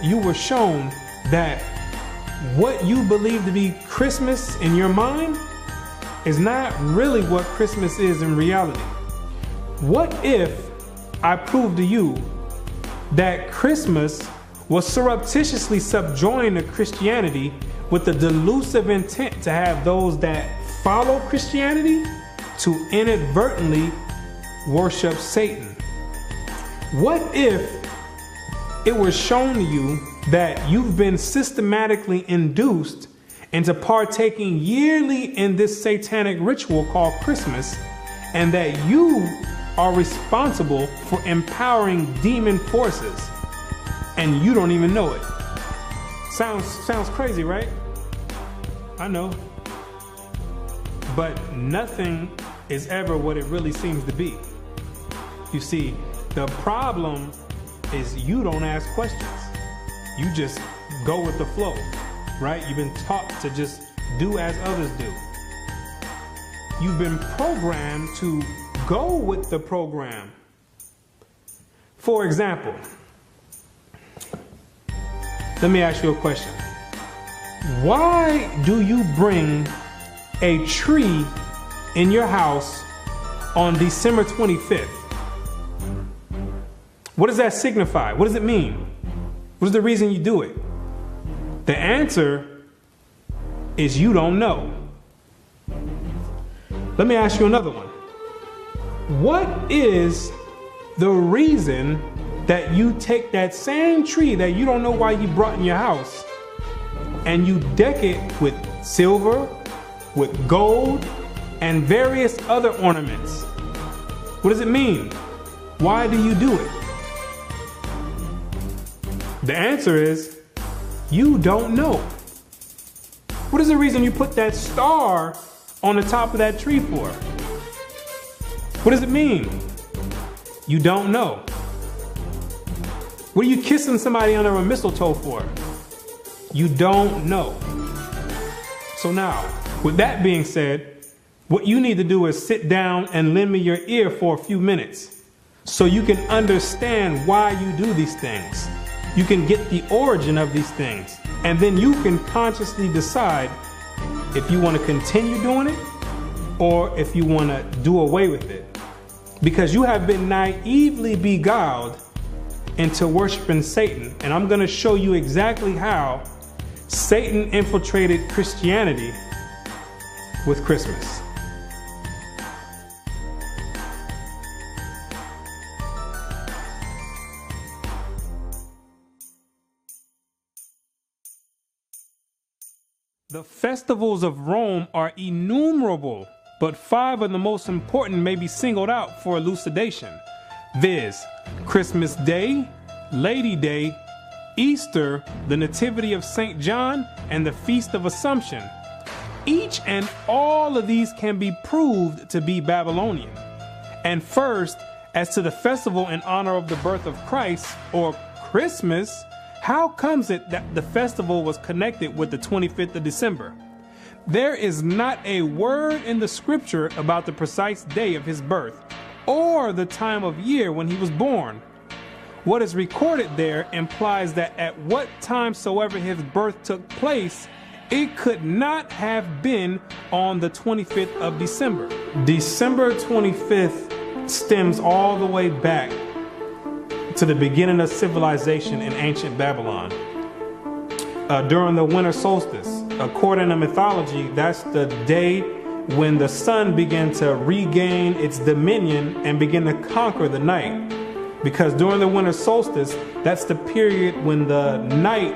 you were shown that what you believe to be Christmas in your mind is not really what Christmas is in reality? What if I proved to you that Christmas was surreptitiously subjoined to Christianity with the delusive intent to have those that follow Christianity to inadvertently worship Satan? What if it was shown to you that you've been systematically induced into partaking yearly in this satanic ritual called Christmas, and that you are responsible for empowering demon forces and you don't even know it? Sounds crazy, right? I know. But nothing is ever what it really seems to be. You see, the problem is you don't ask questions. You just go with the flow, right? You've been taught to just do as others do. You've been programmed to go with the program. For example, let me ask you a question. Why do you bring a tree in your house on December 25th? What does that signify? What does it mean? What is the reason you do it? The answer is you don't know. Let me ask you another one. What is the reason that you take that same tree that you don't know why you brought in your house and you deck it with silver, with gold, and various other ornaments? What does it mean? Why do you do it? The answer is you don't know. What is the reason you put that star on the top of that tree for? What does it mean? You don't know. What are you kissing somebody under a mistletoe for? You don't know. So now, with that being said, what you need to do is sit down and lend me your ear for a few minutes so you can understand why you do these things. You can get the origin of these things, and then you can consciously decide if you want to continue doing it or if you want to do away with it. Because you have been naively beguiled into worshiping Satan, and I'm going to show you exactly how Satan infiltrated Christianity with Christmas. The festivals of Rome are innumerable, but 5 of the most important may be singled out for elucidation, viz. Christmas Day, Lady Day, Easter, the Nativity of St. John, and the Feast of Assumption. Each and all of these can be proved to be Babylonian. And first, as to the festival in honor of the birth of Christ, or Christmas, how comes it that the festival was connected with the 25th of December? There is not a word in the scripture about the precise day of his birth or the time of year when he was born. What is recorded there implies that at what time soever his birth took place, it could not have been on the 25th of December. December 25th stems all the way back to the beginning of civilization in ancient Babylon. During the winter solstice, according to mythology, that's the day when the sun began to regain its dominion and begin to conquer the night. Because during the winter solstice, that's the period when the night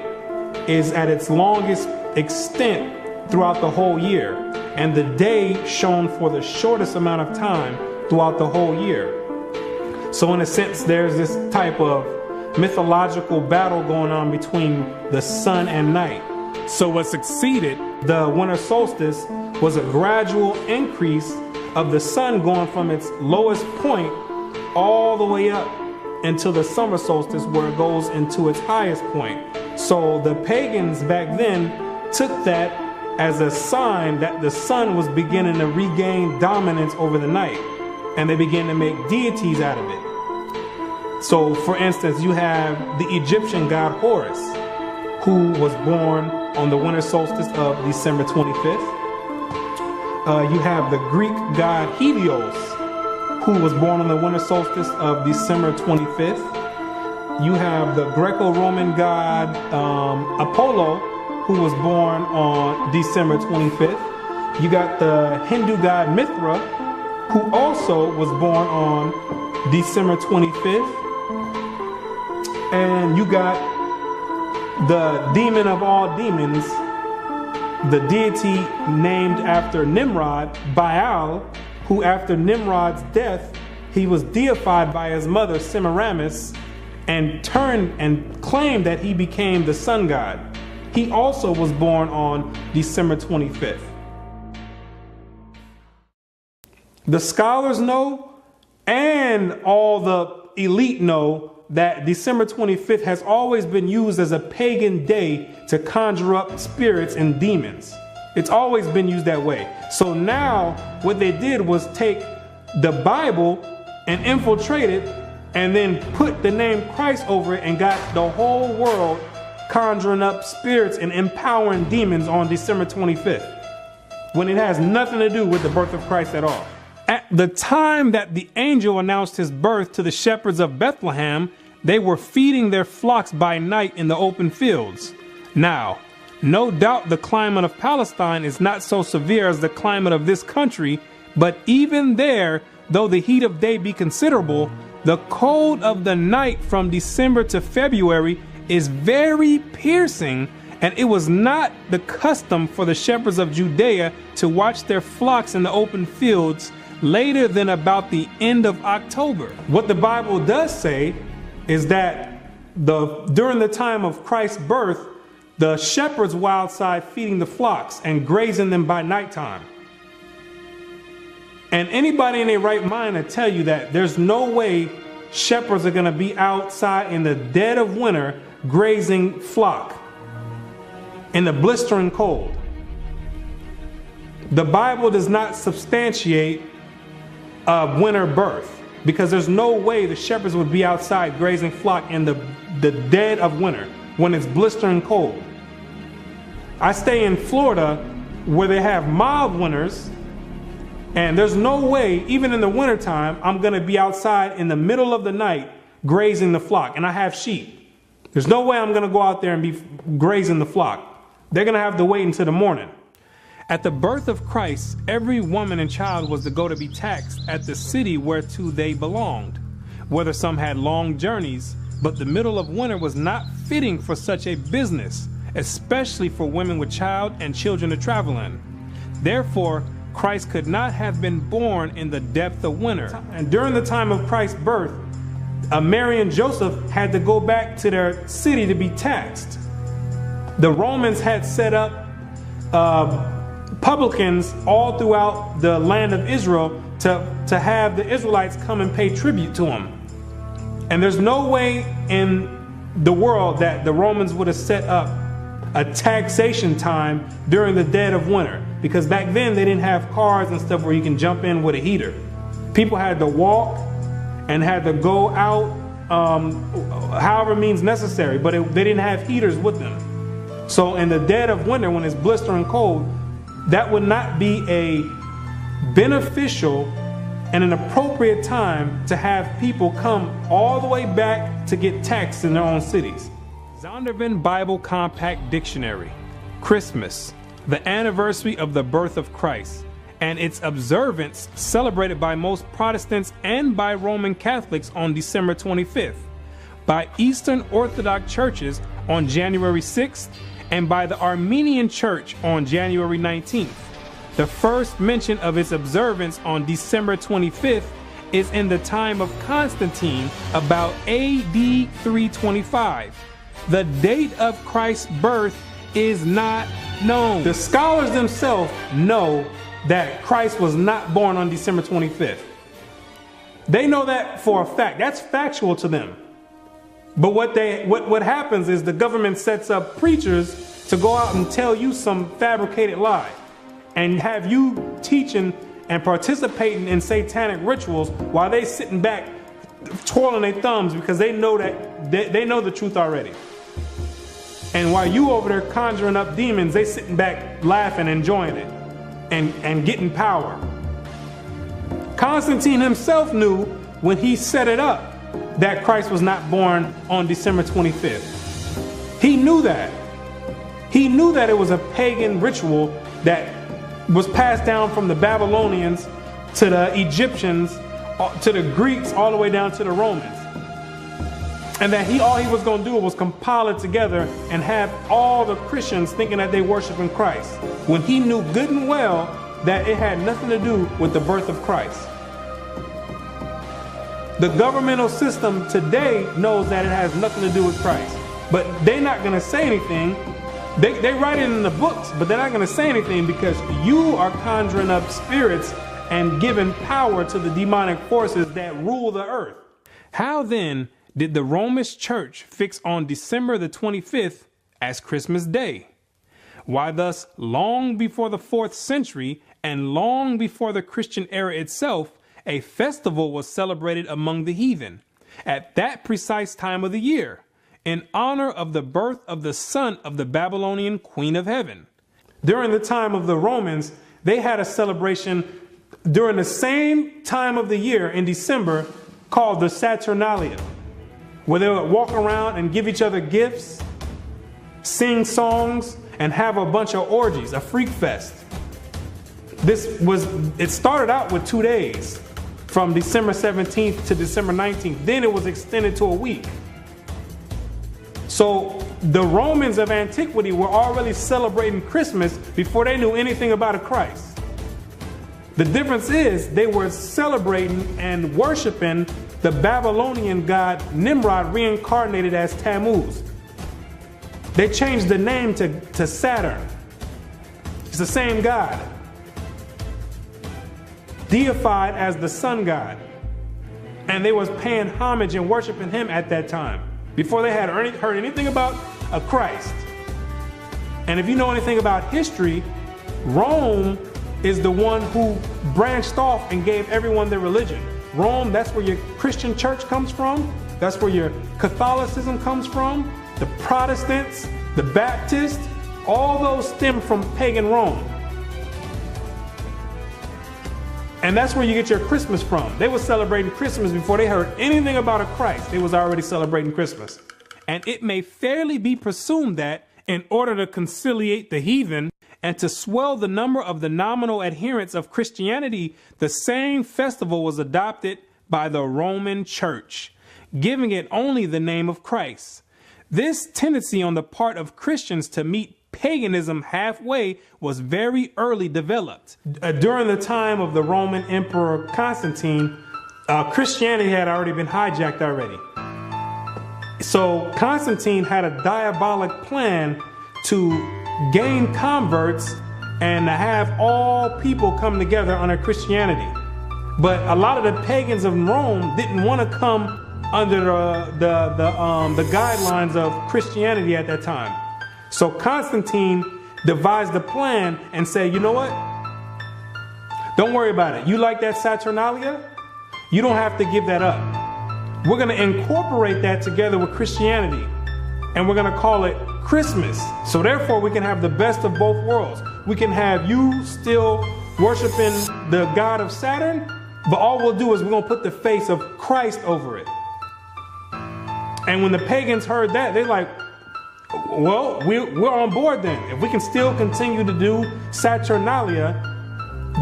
is at its longest extent throughout the whole year, and the day shone for the shortest amount of time throughout the whole year. So in a sense, there's this type of mythological battle going on between the sun and night. So what succeeded the winter solstice was a gradual increase of the sun going from its lowest point all the way up until the summer solstice, where it goes into its highest point. So the pagans back then took that as a sign that the sun was beginning to regain dominance over the night, and they began to make deities out of it. So for instance, you have the Egyptian god Horus. who was born on the winter solstice of December 25th. You have the Greek god Helios, who was born on the winter solstice of December 25th. You have the Greco-Roman god Apollo, who was born on December 25th. You got the Hindu god Mithra, who also was born on December 25th. And you got the demon of all demons, the deity named after Nimrod, Baal, who after Nimrod's death, he was deified by his mother Semiramis and turned and claimed that he became the sun god. He also was born on December 25th. The scholars know, and all the elite know, that December 25th has always been used as a pagan day to conjure up spirits and demons. It's always been used that way. So now what they did was take the Bible and infiltrate it and then put the name Christ over it and got the whole world conjuring up spirits and empowering demons on December 25th, when it has nothing to do with the birth of Christ at all. At the time that the angel announced his birth to the shepherds of Bethlehem, they were feeding their flocks by night in the open fields. Now, no doubt the climate of Palestine is not so severe as the climate of this country, but even there, though the heat of day be considerable, the cold of the night from December to February is very piercing, and it was not the custom for the shepherds of Judea to watch their flocks in the open fields later than about the end of October. What the Bible does say is that during the time of Christ's birth, the shepherds were outside feeding the flocks and grazing them by nighttime. And anybody in their right mind will tell you that there's no way shepherds are going to be outside in the dead of winter grazing flock in the blistering cold. The Bible does not substantiate a winter birth, because there's no way the shepherds would be outside grazing flock in the dead of winter when it's blistering cold. I stay in Florida where they have mild winters, and there's no way, even in the wintertime, I'm going to be outside in the middle of the night grazing the flock. And I have sheep. There's no way I'm going to go out there and be grazing the flock. They're going to have to wait until the morning. At the birth of Christ, every woman and child was to go to be taxed at the city whereto they belonged, whether some had long journeys, but the middle of winter was not fitting for such a business, especially for women with child and children to travel in. Therefore, Christ could not have been born in the depth of winter. And during the time of Christ's birth, Mary and Joseph had to go back to their city to be taxed. The Romans had set up publicans all throughout the land of Israel to have the Israelites come and pay tribute to them. And there's no way in the world that the Romans would have set up a taxation time during the dead of winter, because back then they didn't have cars and stuff where you can jump in with a heater. People had to walk and had to go out however means necessary, but they didn't have heaters with them. So in the dead of winter, when it's blistering cold, that would not be a beneficial and an appropriate time to have people come all the way back to get taxed in their own cities. Zondervan Bible Compact Dictionary. Christmas, the anniversary of the birth of Christ, and its observance celebrated by most Protestants and by Roman Catholics on December 25th, by Eastern Orthodox churches on January 6th, and by the Armenian Church on January 19th. The first mention of its observance on December 25th is in the time of Constantine, about AD 325. The date of Christ's birth is not known. The scholars themselves know that Christ was not born on December 25th. They know that for a fact. That's factual to them. But what happens is the government sets up preachers to go out and tell you some fabricated lie and have you teaching and participating in satanic rituals while they sitting back twirling their thumbs because they know that they know the truth already. And while you over there conjuring up demons, they sitting back laughing, enjoying it, and getting power. Constantine himself knew when he set it up that Christ was not born on December 25th. He knew that. He knew that it was a pagan ritual that was passed down from the Babylonians to the Egyptians, to the Greeks, all the way down to the Romans. And that all he was going to do was compile it together and have all the Christians thinking that they worship in Christ, when he knew good and well that it had nothing to do with the birth of Christ. The governmental system today knows that it has nothing to do with Christ, but they're not going to say anything. They write it in the books, but they're not going to say anything because you are conjuring up spirits and giving power to the demonic forces that rule the earth. How then did the Roman Church fix on December the 25th as Christmas Day? Why thus, long before the 4th century and long before the Christian era itself, a festival was celebrated among the heathen at that precise time of the year, in honor of the birth of the son of the Babylonian Queen of Heaven. During the time of the Romans, they had a celebration during the same time of the year in December called the Saturnalia, where they would walk around and give each other gifts, sing songs, and have a bunch of orgies, a freak fest. It started out with 2 days, from December 17th to December 19th. Then it was extended to a week. So the Romans of antiquity were already celebrating Christmas before they knew anything about a Christ. The difference is they were celebrating and worshiping the Babylonian god Nimrod, reincarnated as Tammuz. They changed the name to Saturn. It's the same god, deified as the sun god. And they was paying homage and worshiping him at that time, before they had heard anything about a Christ. And if you know anything about history, Rome is the one who branched off and gave everyone their religion. Rome, that's where your Christian church comes from. That's where your Catholicism comes from. The Protestants, the Baptists, all those stem from pagan Rome. And that's where you get your Christmas from. They were celebrating Christmas before they heard anything about a Christ. They was already celebrating Christmas. And it may fairly be presumed that in order to conciliate the heathen and to swell the number of the nominal adherents of Christianity, the same festival was adopted by the Roman Church, giving it only the name of Christ. This tendency on the part of Christians to meet paganism halfway was very early developed. During the time of the Roman Emperor Constantine, Christianity had already been hijacked already. So Constantine had a diabolic plan to gain converts and to have all people come together under Christianity. But a lot of the pagans of Rome didn't want to come under the guidelines of Christianity at that time. So Constantine devised a plan and said, you know what? Don't worry about it. You like that Saturnalia? You don't have to give that up. We're going to incorporate that together with Christianity, and we're going to call it Christmas. So therefore, we can have the best of both worlds. We can have you still worshiping the god of Saturn, but all we'll do is we're going to put the face of Christ over it. And when the pagans heard that, they're like, well, we're on board then. If we can still continue to do Saturnalia,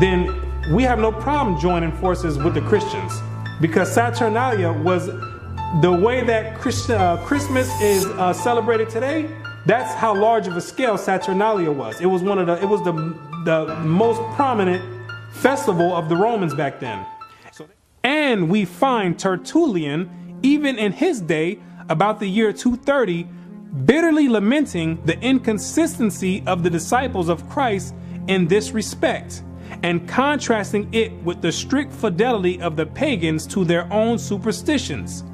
then we have no problem joining forces with the Christians. Because Saturnalia was the way that Christmas is celebrated today. That's how large of a scale Saturnalia was. It was the most prominent festival of the Romans back then. And we find Tertullian, even in his day, about the year 230, bitterly lamenting the inconsistency of the disciples of Christ in this respect, and contrasting it with the strict fidelity of the pagans to their own superstitions.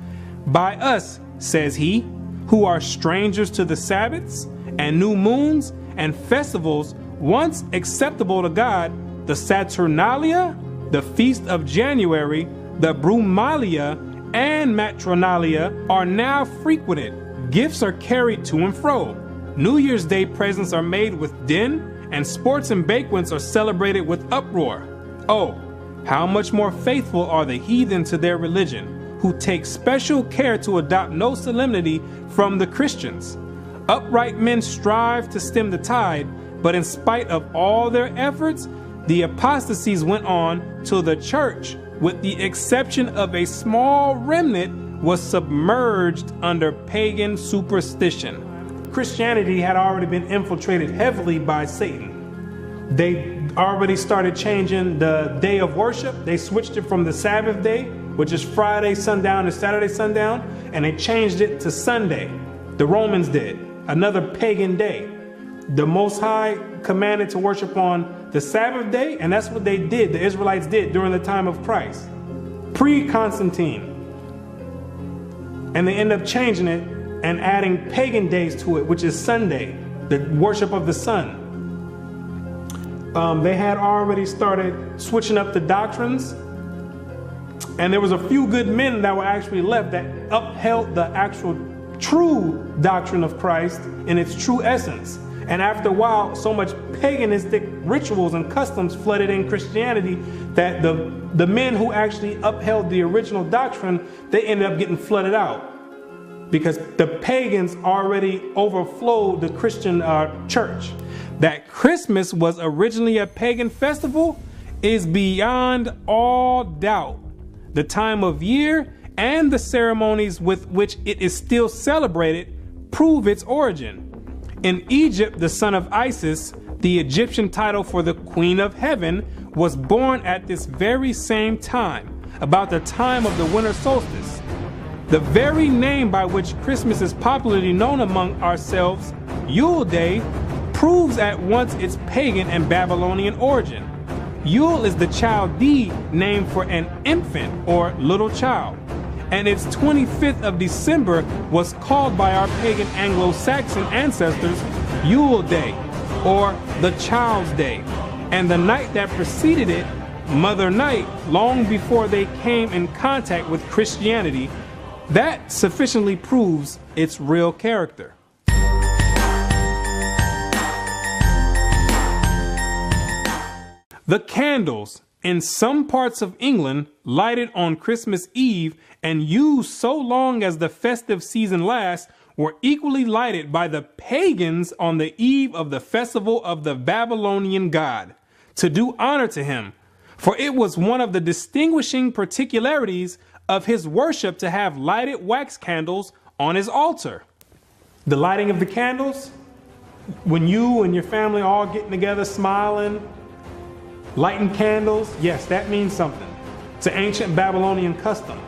By us, says he, who are strangers to the Sabbaths and new moons and festivals once acceptable to God, the Saturnalia, the feast of January, the Brumalia, and Matronalia are now frequented. Gifts are carried to and fro. New Year's Day presents are made with din, and sports and banquets are celebrated with uproar. Oh, how much more faithful are the heathen to their religion, who take special care to adopt no solemnity from the Christians. Upright men strive to stem the tide, but in spite of all their efforts, the apostasies went on till the church, with the exception of a small remnant, was submerged under pagan superstition. Christianity had already been infiltrated heavily by Satan. They already started changing the day of worship. They switched it from the Sabbath day, which is Friday sundown to Saturday sundown, and they changed it to Sunday. The Romans did, another pagan day. The Most High commanded to worship on the Sabbath day, and that's what they did, the Israelites did during the time of Christ, pre-Constantine. And they end up changing it and adding pagan days to it, which is Sunday, the worship of the sun. They had already started switching up the doctrines, and there was a few good men that were actually left that upheld the actual true doctrine of Christ in its true essence. And after a while, so much paganistic rituals and customs flooded in Christianity that the men who actually upheld the original doctrine, they ended up getting flooded out, because the pagans already overflowed the Christian church. That Christmas was originally a pagan festival is beyond all doubt. The time of year and the ceremonies with which it is still celebrated prove its origin. In Egypt, the son of Isis, the Egyptian title for the Queen of Heaven, was born at this very same time, about the time of the winter solstice. The very name by which Christmas is popularly known among ourselves, Yule Day, proves at once its pagan and Babylonian origin. Yule is the Chaldee name for an infant or little child, and its 25th of December was called by our pagan Anglo-Saxon ancestors Yule Day, or the Child's Day, and the night that preceded it, Mother Night, long before they came in contact with Christianity. That sufficiently proves its real character. The candles in some parts of England lighted on Christmas Eve and used so long as the festive season lasts were equally lighted by the pagans on the eve of the festival of the Babylonian god, to do honor to him, for it was one of the distinguishing particularities of his worship to have lighted wax candles on his altar. The lighting of the candles, when you and your family all getting together smiling, lighting candles, yes, that means something. It's an ancient Babylonian custom,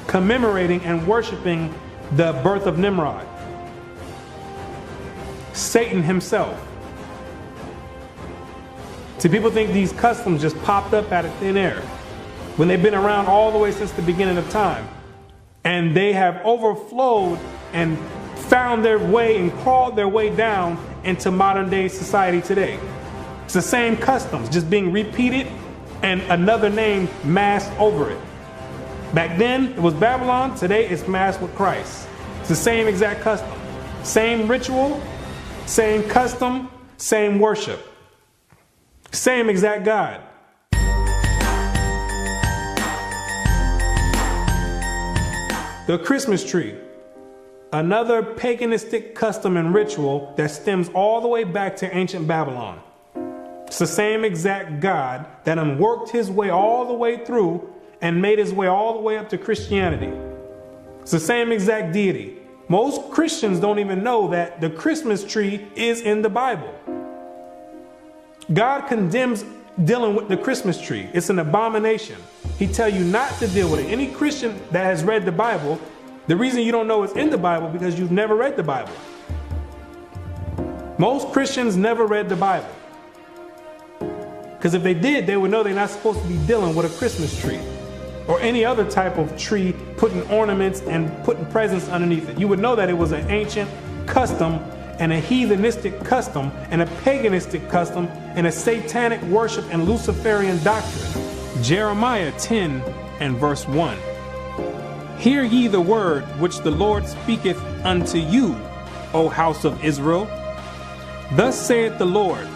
commemorating and worshiping the birth of Nimrod, Satan himself. See, people think these customs just popped up out of thin air, when they've been around all the way since the beginning of time. And they have overflowed and found their way and crawled their way down into modern day society today. It's the same customs, just being repeated and another name masked over it. Back then, it was Babylon. Today, it's masked with Christ. It's the same exact custom. Same ritual, same custom, same worship. Same exact God. The Christmas tree, another paganistic custom and ritual that stems all the way back to ancient Babylon. It's the same exact God that worked his way all the way through and made his way all the way up to Christianity. It's the same exact deity. Most Christians don't even know that the Christmas tree is in the Bible. God condemns dealing with the Christmas tree. It's an abomination. He tells you not to deal with it. Any Christian that has read the Bible, the reason you don't know it's in the Bible because you've never read the Bible. Most Christians never read the Bible. Because if they did, they would know they're not supposed to be dealing with a Christmas tree or any other type of tree, putting ornaments and putting presents underneath it. You would know that it was an ancient custom and a heathenistic custom and a paganistic custom and a satanic worship and Luciferian doctrine. Jeremiah 10 and verse 1. Hear ye the word which the Lord speaketh unto you. O house of Israel. Thus saith the Lord,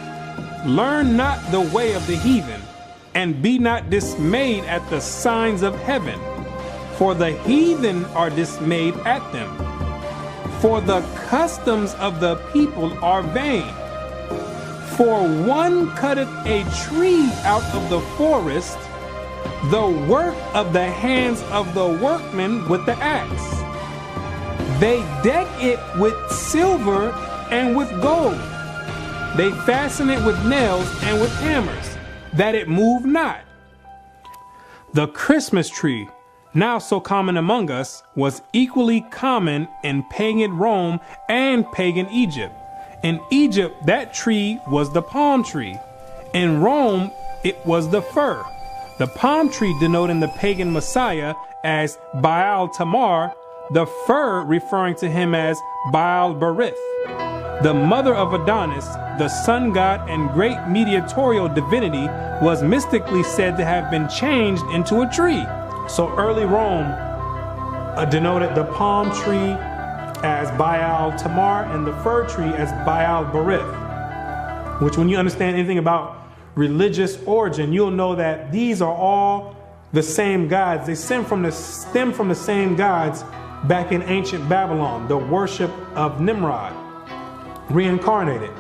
learn not the way of the heathen, and be not dismayed at the signs of heaven, for the heathen are dismayed at them. For the customs of the people are vain. For one cutteth a tree out of the forest, the work of the hands of the workmen with the axe. They deck it with silver and with gold. They fasten it with nails and with hammers, that it move not. The Christmas tree, now so common among us, was equally common in pagan Rome and pagan Egypt. In Egypt, that tree was the palm tree. In Rome, it was the fir. The palm tree denoting the pagan Messiah as Baal Tamar, the fir referring to him as Baal Berith. The mother of Adonis, the sun god and great mediatorial divinity, was mystically said to have been changed into a tree. So early Rome denoted the palm tree as Baal Tamar and the fir tree as Baal Berith, which, when you understand anything about religious origin, you'll know that these are all the same gods. They stem from the same gods back in ancient Babylon, the worship of Nimrod, reincarnated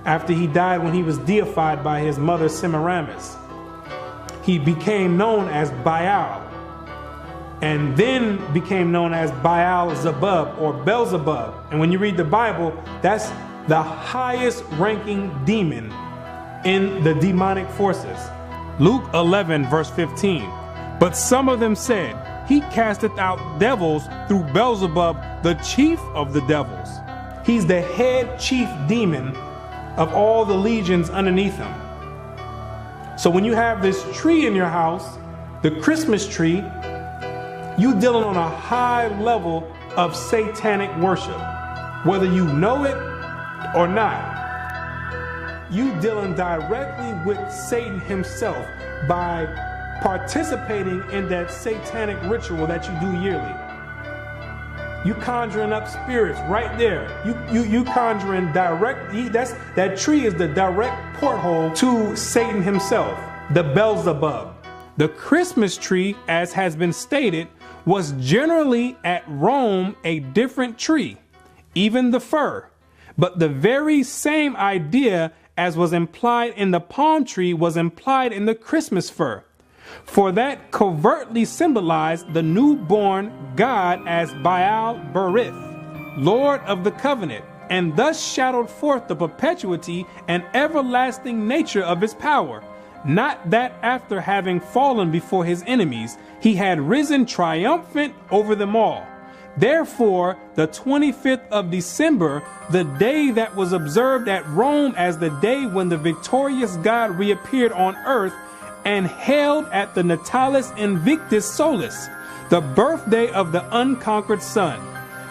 after he died when he was deified by his mother Semiramis. He became known as Baal, and then became known as Baal-zebub or Beelzebub. And when you read the Bible, that's the highest ranking demon in the demonic forces. Luke 11 verse 15. But some of them said, he casteth out devils through Beelzebub, the chief of the devils. He's the head chief demon of all the legions underneath him. So when you have this tree in your house, the Christmas tree, you dealing on a high level of satanic worship, whether you know it or not. You dealing directly with Satan himself by participating in that satanic ritual that you do yearly. You conjuring up spirits right there. You conjuring directly. That tree is the direct porthole to Satan himself, the Beelzebub. The Christmas tree, as has been stated, was generally at Rome a different tree, even the fir. But the very same idea as was implied in the palm tree was implied in the Christmas fir. For that covertly symbolized the newborn God as Baal Berith, Lord of the covenant, and thus shadowed forth the perpetuity and everlasting nature of his power. Not that after having fallen before his enemies, he had risen triumphant over them all. Therefore, the 25th of December, the day that was observed at Rome as the day when the victorious God reappeared on earth and held at the Natalis Invictus Solis, the birthday of the unconquered sun.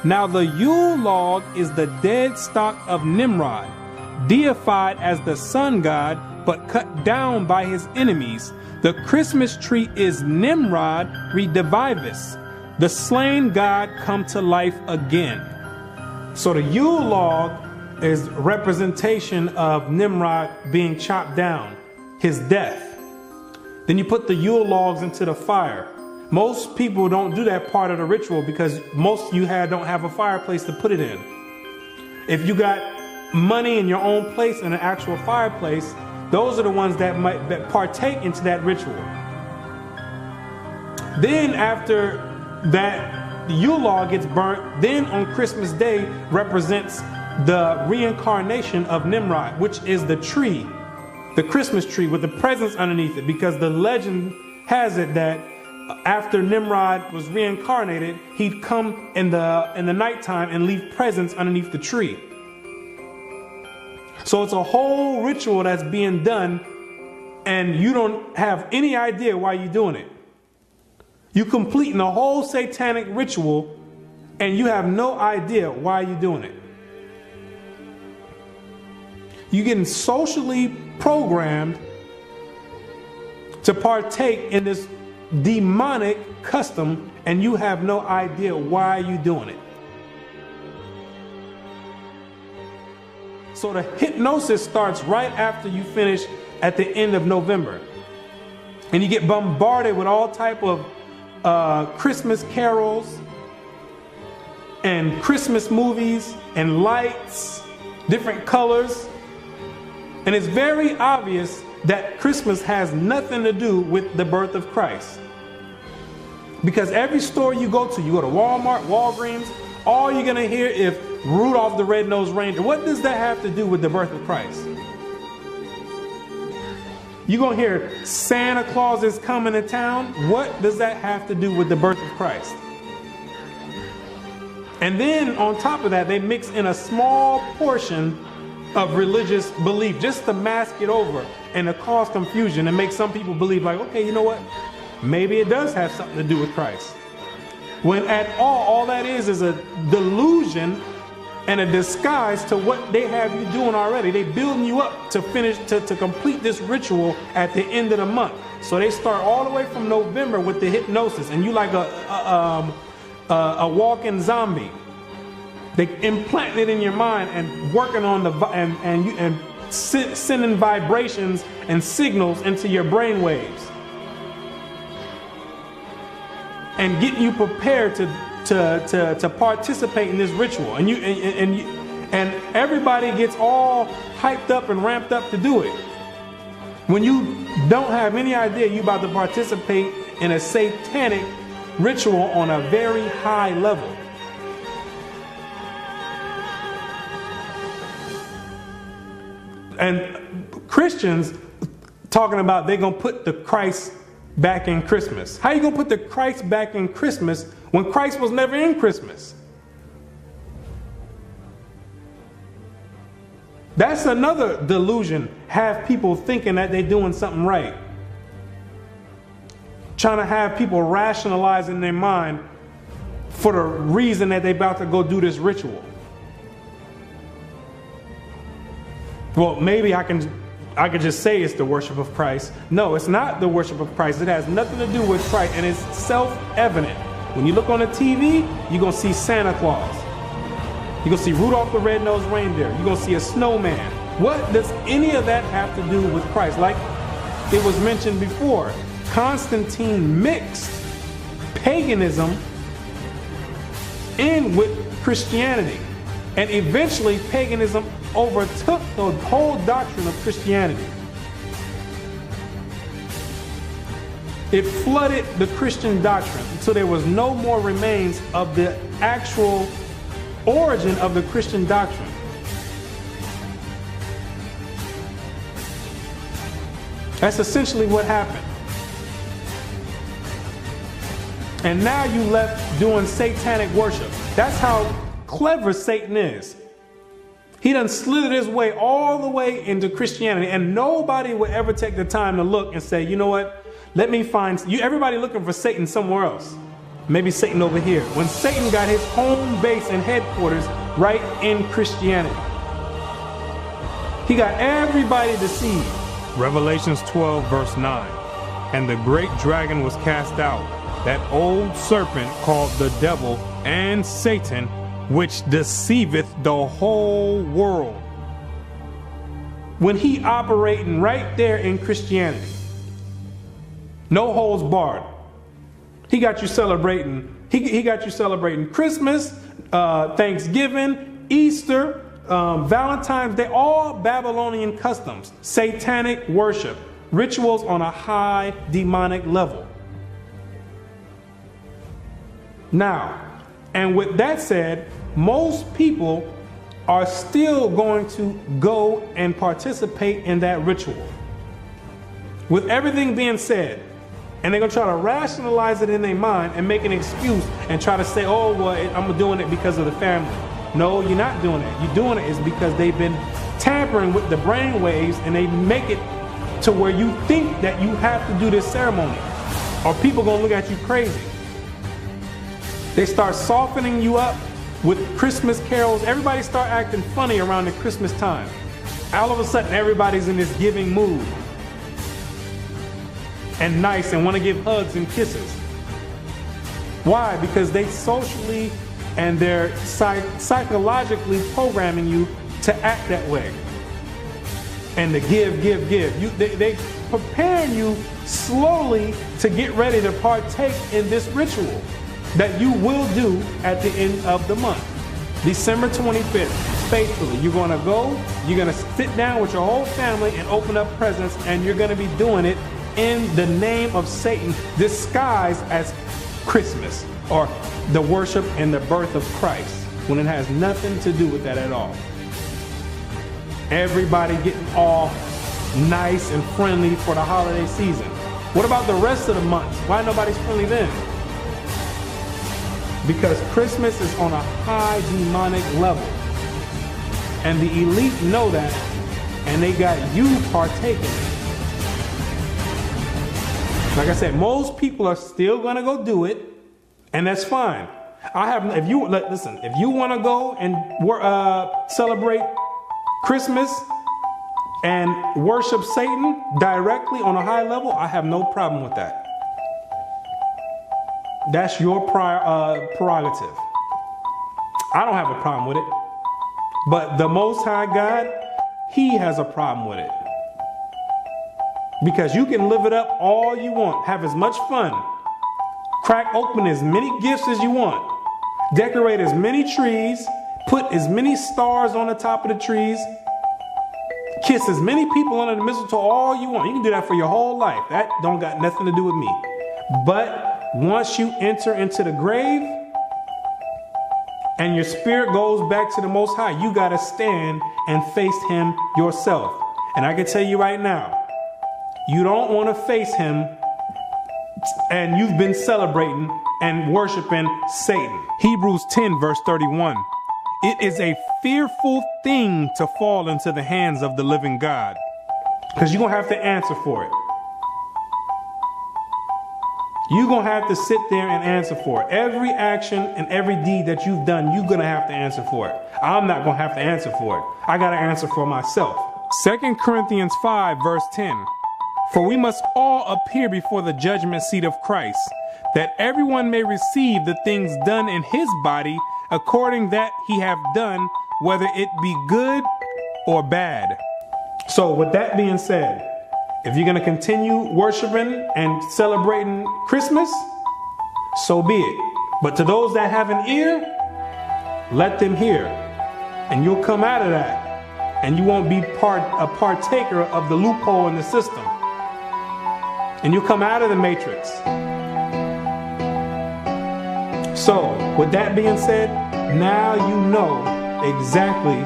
Now the Yule log is the dead stock of Nimrod, deified as the sun god, but cut down by his enemies. The Christmas tree is Nimrod redivivus, the slain god come to life again. So the Yule log is representation of Nimrod being chopped down, his death. Then you put the Yule logs into the fire. Most people don't do that part of the ritual because most you don't have a fireplace to put it in. If you got money in your own place and an actual fireplace, those are the ones that partake into that ritual. Then after that Yule log gets burnt, then on Christmas Day represents the reincarnation of Nimrod, which is the tree, the Christmas tree with the presents underneath it, because the legend has it that after Nimrod was reincarnated, he'd come in the nighttime and leave presents underneath the tree. So it's a whole ritual that's being done, and you don't have any idea why you're doing it. You completing a whole satanic ritual, and you have no idea why you're doing it. You're getting socially programmed to partake in this demonic custom, and you have no idea why you're doing it. So the hypnosis starts right after you finish at the end of November. And you get bombarded with all type of Christmas carols and Christmas movies and lights, different colors. And it's very obvious that Christmas has nothing to do with the birth of Christ. Because every store you go to Walmart, Walgreens, all you're going to hear is Rudolph the Red-Nosed Reindeer. What does that have to do with the birth of Christ? You're going to hear Santa Claus is coming to town. What does that have to do with the birth of Christ? And then on top of that, they mix in a small portion of religious belief just to mask it over and to cause confusion and make some people believe like, okay, you know what? Maybe it does have something to do with Christ. When at all that is a delusion and a disguise to what they have you doing already. They building you up to finish, to complete this ritual at the end of the month. So they start all the way from November with the hypnosis, and you like a walking zombie. They implant it in your mind and working on sending vibrations and signals into your brain waves, and getting you prepared to participate in this ritual. And everybody gets all hyped up and ramped up to do it, when you don't have any idea you're about to participate in a satanic ritual on a very high level. And Christians talking about they're going to put the Christ back in Christmas. How are you going to put the Christ back in Christmas when Christ was never in Christmas? That's another delusion. Have people thinking that they're doing something right. Trying to have people rationalize in their mind for the reason that they're about to go do this ritual. Well, maybe I could just say it's the worship of Christ. No, it's not the worship of Christ. It has nothing to do with Christ, and it's self-evident. When you look on the TV, you're going to see Santa Claus. You're going to see Rudolph the Red-Nosed Reindeer. You're going to see a snowman. What does any of that have to do with Christ? Like it was mentioned before, Constantine mixed paganism in with Christianity. And eventually paganism overtook the whole doctrine of Christianity. It flooded the Christian doctrine until there was no more remains of the actual origin of the Christian doctrine. That's essentially what happened. And now you left doing satanic worship. That's how clever Satan is. He done slithered his way all the way into Christianity, and nobody would ever take the time to look and say, you know what, let me find you. Everybody looking for Satan somewhere else. Maybe Satan over here. When Satan got his home base and headquarters right in Christianity. He got everybody deceived. Revelations 12 verse 9. And the great dragon was cast out, that old serpent called the devil and Satan, which deceiveth the whole world. When he operating right there in Christianity, no holds barred. He got you celebrating. He got you celebrating Christmas, Thanksgiving, Easter, Valentine's Day, all Babylonian customs, satanic worship, rituals on a high demonic level. Now, and with that said, most people are still going to go and participate in that ritual. With everything being said, and they're going to try to rationalize it in their mind and make an excuse and try to say, oh, well, I'm doing it because of the family. No, you're not doing it. You're doing it is because they've been tampering with the brain waves, and they make it to where you think that you have to do this ceremony, or people going to look at you crazy. They start softening you up with Christmas carols. Everybody start acting funny around the Christmas time. All of a sudden, everybody's in this giving mood and nice and want to give hugs and kisses. Why? Because they socially and they're psychologically programming you to act that way and to give. They preparing you slowly to get ready to partake in this ritual that you will do at the end of the month. December 25th, faithfully, you're gonna go, you're gonna sit down with your whole family and open up presents, and you're gonna be doing it in the name of Satan, disguised as Christmas or the worship and the birth of Christ, when it has nothing to do with that at all. Everybody getting all nice and friendly for the holiday season. What about the rest of the months? Why nobody's friendly then? Because Christmas is on a high demonic level. And the elite know that, and they got you partaking. Like I said, most people are still gonna go do it, and that's fine. If you want to go and celebrate Christmas and worship Satan directly on a high level, I have no problem with that. That's your prerogative. I don't have a problem with it. But the Most High God, He has a problem with it. Because you can live it up all you want, have as much fun, crack open as many gifts as you want, decorate as many trees, put as many stars on the top of the trees, kiss as many people under the mistletoe all you want. You can do that for your whole life. That don't got nothing to do with me. But once you enter into the grave and your spirit goes back to the Most High, you got to stand and face Him yourself. And I can tell you right now, you don't want to face Him and you've been celebrating and worshiping Satan. Hebrews 10 verse 31. It is a fearful thing to fall into the hands of the living God, because you're going to have to answer for it. You're going to have to sit there and answer for it. Every action and every deed that you've done, you're going to have to answer for it. I'm not going to have to answer for it. I got to answer for myself. 2 Corinthians 5 verse 10. For we must all appear before the judgment seat of Christ, that everyone may receive the things done in his body according that he have done, whether it be good or bad. So with that being said, if you're going to continue worshiping and celebrating Christmas, so be it. But to those that have an ear, let them hear. And you'll come out of that. And you won't be a partaker of the loophole in the system. And you'll come out of the matrix. So, with that being said, now you know exactly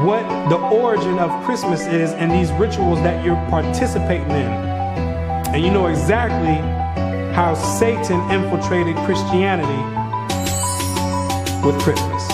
what the origin of Christmas is and these rituals that you're participating in. And you know exactly how Satan infiltrated Christianity with Christmas.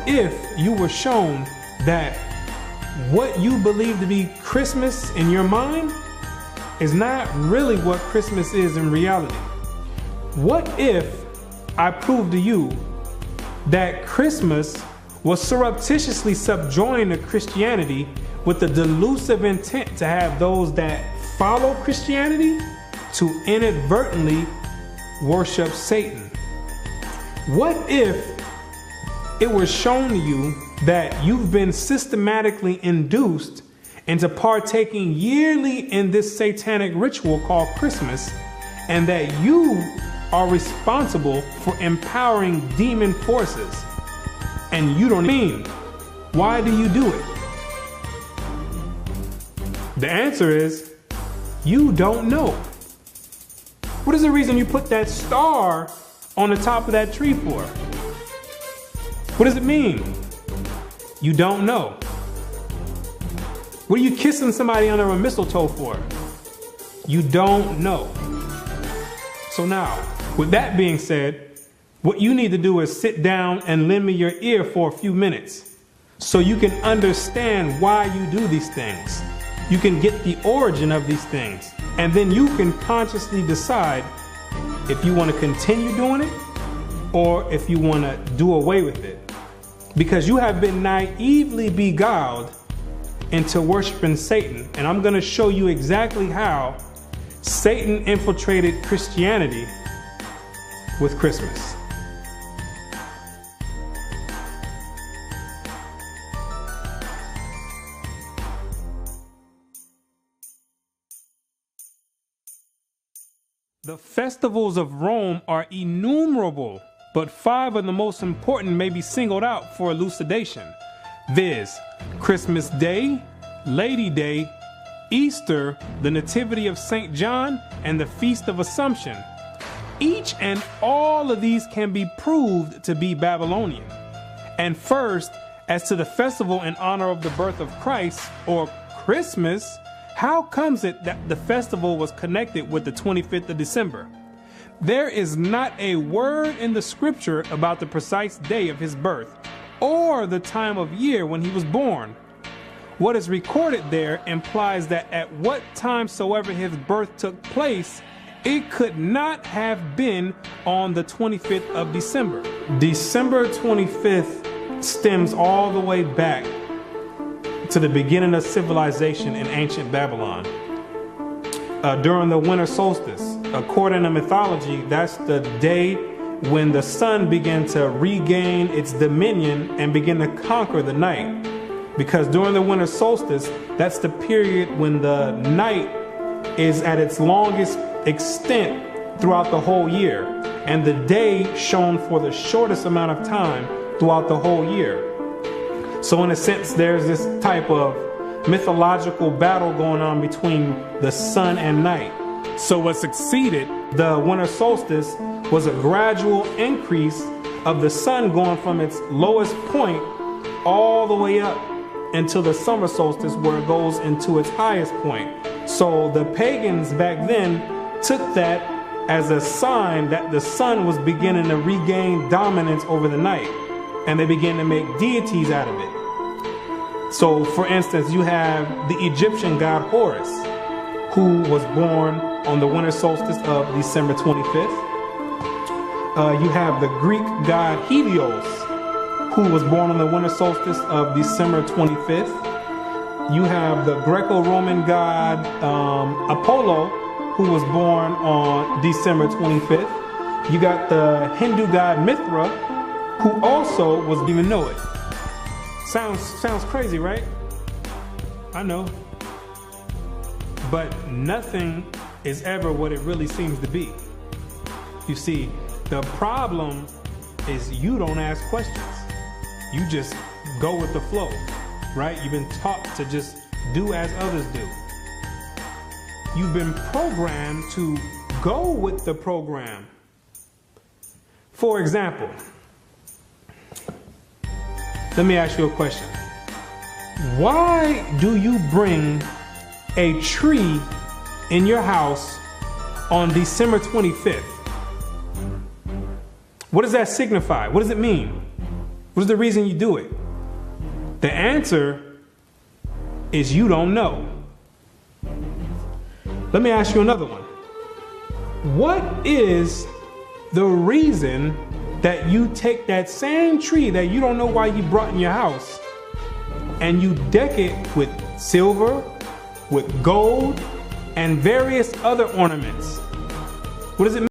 If you were shown that what you believe to be Christmas in your mind is not really what Christmas is in reality? What if I proved to you that Christmas was surreptitiously subjoined to Christianity with the delusive intent to have those that follow Christianity to inadvertently worship Satan? What if it was shown to you that you've been systematically induced into partaking yearly in this satanic ritual called Christmas, and that you are responsible for empowering demon forces, and you don't mean? Why do you do it? The answer is, you don't know. What is the reason you put that star on the top of that tree for? What does it mean? You don't know. What are you kissing somebody under a mistletoe for? You don't know. So now, with that being said, what you need to do is sit down and lend me your ear for a few minutes so you can understand why you do these things. You can get the origin of these things, and then you can consciously decide if you want to continue doing it or if you want to do away with it. Because you have been naively beguiled into worshiping Satan, and I'm going to show you exactly how Satan infiltrated Christianity with Christmas. The festivals of Rome are innumerable, but 5 of the most important may be singled out for elucidation, viz. Christmas Day, Lady Day, Easter, the Nativity of St. John, and the Feast of Assumption. Each and all of these can be proved to be Babylonian. And first, as to the festival in honor of the birth of Christ, or Christmas, how comes it that the festival was connected with the 25th of December? There is not a word in the scripture about the precise day of his birth or the time of year when he was born. What is recorded there implies that at what time soever his birth took place, it could not have been on the 25th of December. December 25th stems all the way back to the beginning of civilization in ancient Babylon. During the winter solstice, according to mythology, that's the day when the sun began to regain its dominion and begin to conquer the night. Because during the winter solstice, that's the period when the night is at its longest extent throughout the whole year, and the day shone for the shortest amount of time throughout the whole year. So in a sense, there's this type of mythological battle going on between the sun and night. So what succeeded the winter solstice was a gradual increase of the sun going from its lowest point all the way up until the summer solstice, where it goes into its highest point. So the pagans back then took that as a sign that the sun was beginning to regain dominance over the night, and they began to make deities out of it. So for instance, you have the Egyptian god Horus, who was born on the winter solstice of December 25th. You have the Greek god Helios, who was born on the winter solstice of December 25th. You have the Greco-Roman god Apollo, who was born on December 25th. You got the Hindu god Mithra, who also didn't even know it. Sounds crazy, right? I know. But nothing is ever what it really seems to be. You see, the problem is you don't ask questions. You just go with the flow, right? You've been taught to just do as others do. You've been programmed to go with the program. For example, let me ask you a question. Why do you bring a tree in your house on December 25th? What does that signify? What does it mean? What is the reason you do it? The answer is you don't know. Let me ask you another one. What is the reason that you take that same tree that you don't know why you brought in your house and you deck it with silver, with gold, and various other ornaments? What does it mean?